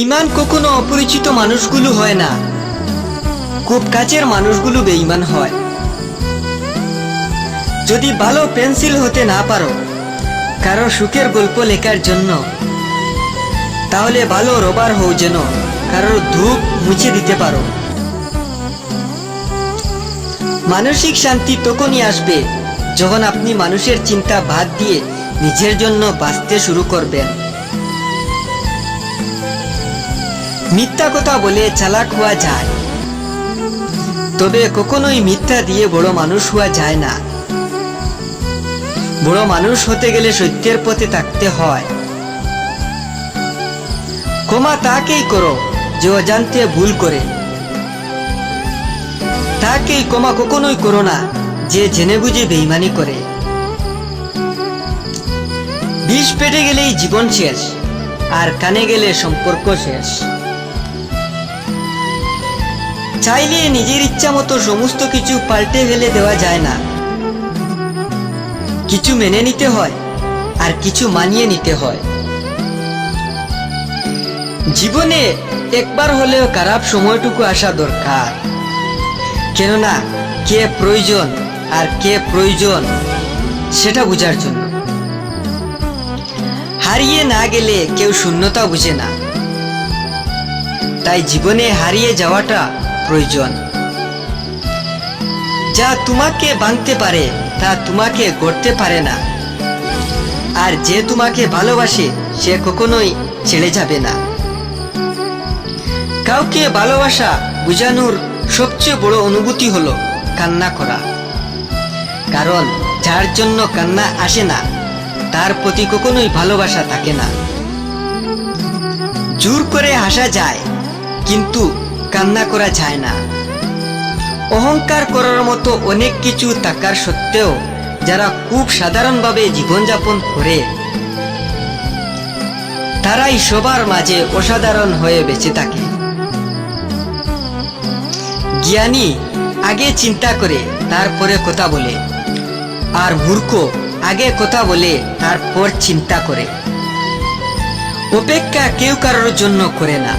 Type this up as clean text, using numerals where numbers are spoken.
বেঈমান কখনো অপরিচিত মানুষগুলো হয় না, খুব কাছের মানুষগুলো বেঈমান হয়। যদি ভালো পেন্সিল হতে না পারো কারো সুখের গল্প লেখার জন্য, তাহলে ভালো রবার হও যেন কারোর ধূপ মুছে দিতে পারো। মানসিক শান্তি তখনই আসবে যখন আপনি মানুষের চিন্তা বাদ দিয়ে নিজের জন্য বাঁচতে শুরু করবেন। মিথ্যা কথা বলে চালাক হওয়া যায়, তবে কখনোই মিথ্যা দিয়ে বড় মানুষ হওয়া যায় না। বড় মানুষ হতে গেলে সত্যের পথে থাকতে হয়। ক্ষমা তাকেই করো যে অজান্তে ভুল করে, তাকেই ক্ষমা কখনোই করো না যে জেনে বুঝে বেঈমানি করে। বিষ পেটে গেলেই জীবন শেষ, আর কানে গেলে সম্পর্ক শেষ। চাইলে নিজের ইচ্ছা মতো সমস্ত কিছু পাল্টে ফেলে দেওয়া যায় না। কিছু মেনে নিতে হয় আর কিছু মানিয়ে নিতে হয়। জীবনে একবার হলেও খারাপ সময়টুকু আসা দরকার, কেননা কে প্রয়োজন আর কে প্রয়োজন সেটা বোঝার জন্য। হারিয়ে না গেলে কেউ শূন্যতা বুঝে না, তাই জীবনে হারিয়ে যাওয়াটা প্রয়োজন। যা তোমাকে ভাঙতে পারে তা তোমাকে গড়তে পারে না, আর যে তোমাকে ভালোবাসে সে কখনোই ছেড়ে যাবে না। কাউকে ভালোবাসা বোঝানোর সবচেয়ে বড় অনুভূতি হলো কান্না করা, কারণ যার জন্য কান্না আসে না তার প্রতি কখনোই ভালোবাসা থাকে না। জোর করে হাসা যায় কিন্তু কান্না করা যায় না। অহংকার করার মতো অনেক কিছু থাকার সত্ত্বেও যারা খুব সাধারণভাবে জীবনযাপন করে, তারাই সবার মাঝে অসাধারণ হয়ে বেঁচে থাকে। জ্ঞানী আগে চিন্তা করে তারপরে কথা বলে, আর মূর্খ আগে কথা বলে তারপর চিন্তা করে। অপেক্ষা কেউ কারোর জন্য করে না।